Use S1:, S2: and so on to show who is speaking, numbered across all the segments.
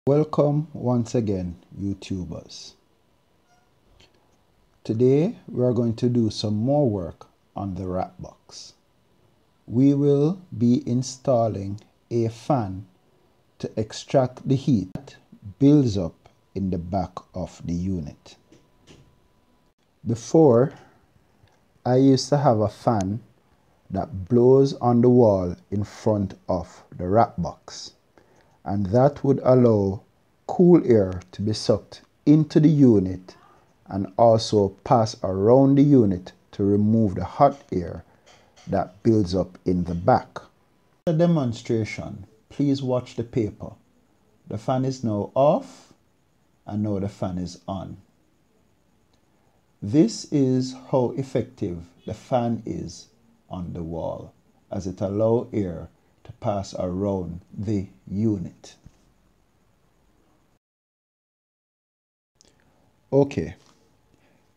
S1: Welcome once again, YouTubers. Today we are going to do some more work on the rat box. We will be installing a fan to extract the heat that builds up in the back of the unit. Before, I used to have a fan that blows on the wall in front of the rat box, and that would allow cool air to be sucked into the unit and also pass around the unit to remove the hot air that builds up in the back. For the demonstration, please watch the paper. The fan is now off and now the fan is on. This is how effective the fan is on the wall, as it allows air to pass around the unit. Okay,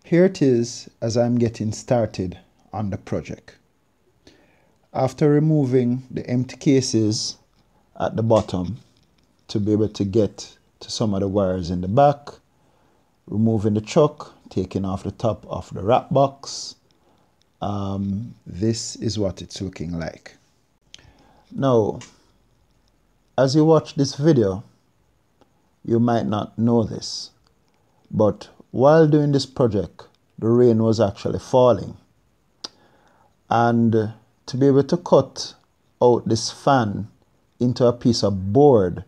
S1: here it is as I'm getting started on the project. After removing the empty cases at the bottom to be able to get to some of the wires in the back, removing the chuck, taking off the top of the rat box, this is what it's looking like. Now, as you watch this video, you might not know this, but while doing this project, the rain was actually falling. And to be able to cut out this fan into a piece of board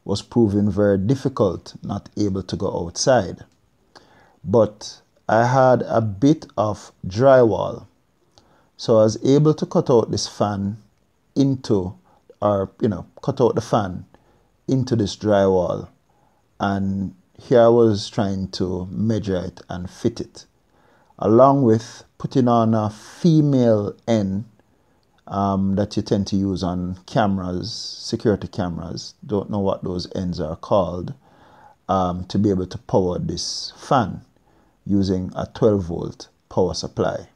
S1: was proving very difficult, not able to go outside. But I had a bit of drywall, so I was able to cut out this fan into, cut out the fan into this drywall, and here I was trying to measure it and fit it, along with putting on a female end that you tend to use on cameras, security cameras, don't know what those ends are called, to be able to power this fan using a 12-volt power supply.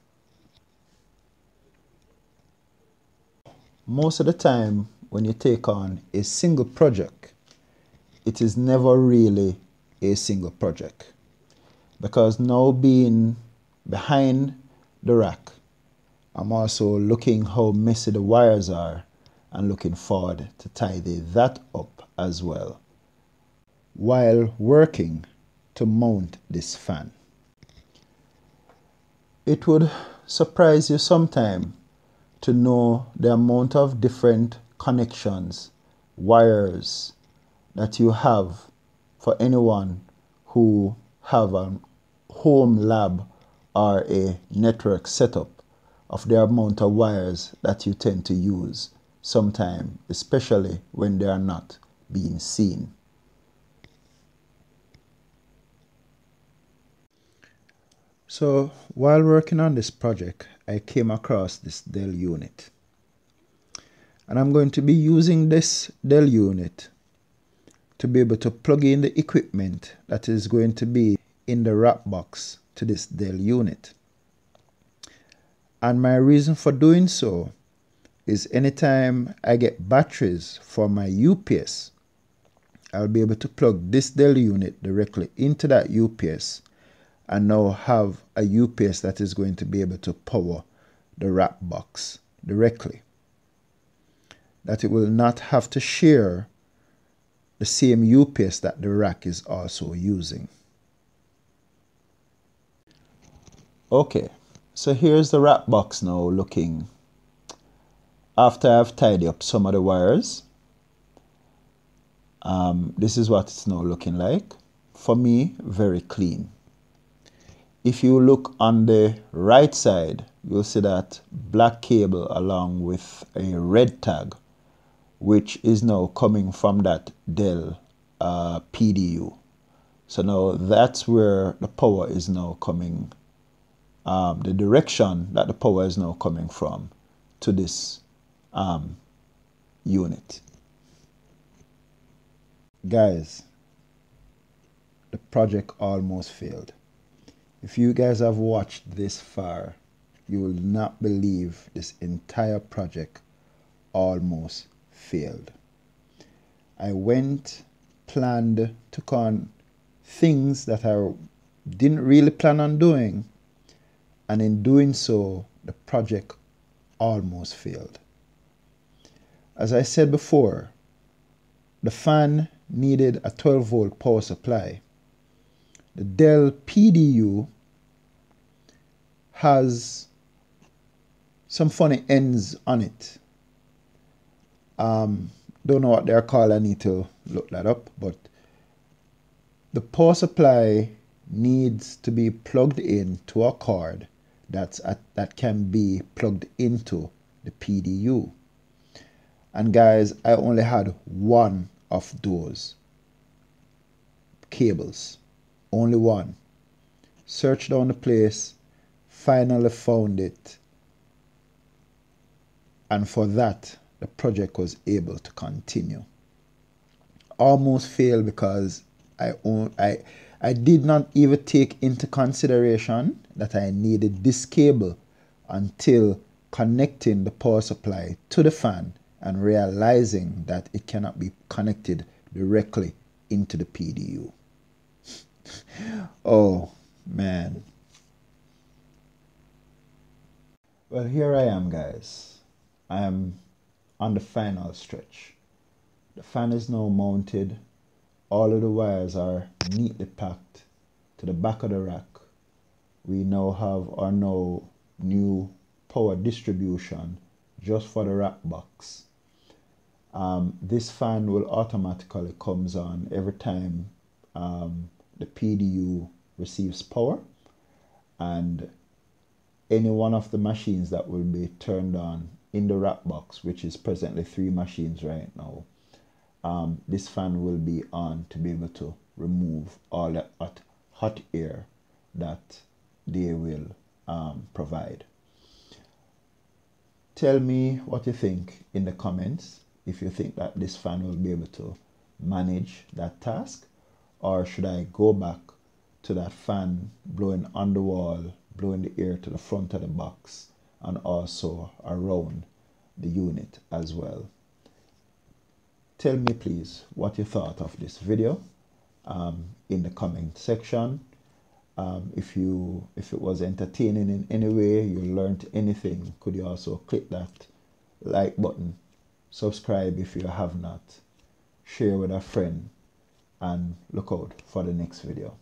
S1: Most of the time when you take on a single project, it is never really a single project, because now being behind the rack, I'm also looking how messy the wires are and looking forward to tidy that up as well while working to mount this fan. It would surprise you sometime to know the amount of different connections, wires that you have for anyone who have a home lab or a network setup, of the amount of wires that you tend to use sometime, especially when they are not being seen. So while working on this project, I came across this Dell unit, and I'm going to be using this Dell unit to be able to plug in the equipment that is going to be in the rat box to this Dell unit. And my reason for doing so is anytime I get batteries for my UPS, I'll be able to plug this Dell unit directly into that UPS and now have a UPS that is going to be able to power the rat box directly. That it will not have to share the same UPS that the rack is also using. Okay, so here's the rat box now looking after I've tidied up some of the wires. This is what it's now looking like. For me, very clean. If you look on the right side, you'll see that black cable along with a red tag, which is now coming from that Dell PDU. So now that's where the power is now coming, the direction that the power is now coming from to this unit. Guys, the project almost failed. If you guys have watched this far, you will not believe this entire project almost failed. I went took on things that I didn't really plan on doing, and in doing so, the project almost failed. As I said before, the fan needed a 12-volt power supply. The Dell PDU has some funny ends on it. Don't know what they're called, I need to look that up, but the power supply needs to be plugged in to a cord that can be plugged into the PDU. And guys, I only had one of those cables, only one. Searched down the place, finally found it, and for that the project was able to continue. Almost failed because I did not even take into consideration that I needed this cable until connecting the power supply to the fan and realizing that it cannot be connected directly into the PDU. Oh man. Well, here I am, guys. I am on the final stretch. The fan is now mounted. All of the wires are neatly packed to the back of the rack. We now have our new power distribution just for the rack box. This fan will automatically comes on every time the PDU receives power, and any one of the machines that will be turned on in the rack box, which is presently 3 machines right now, this fan will be on to be able to remove all the hot air that they will provide. Tell me what you think in the comments, if you think that this fan will be able to manage that task, or should I go back to that fan blowing on the wall, blowing the air to the front of the box and also around the unit as well. Tell me please what you thought of this video in the comment section. If it was entertaining in any way, you learned anything, could you also click that like button, subscribe if you have not, share with a friend, and look out for the next video.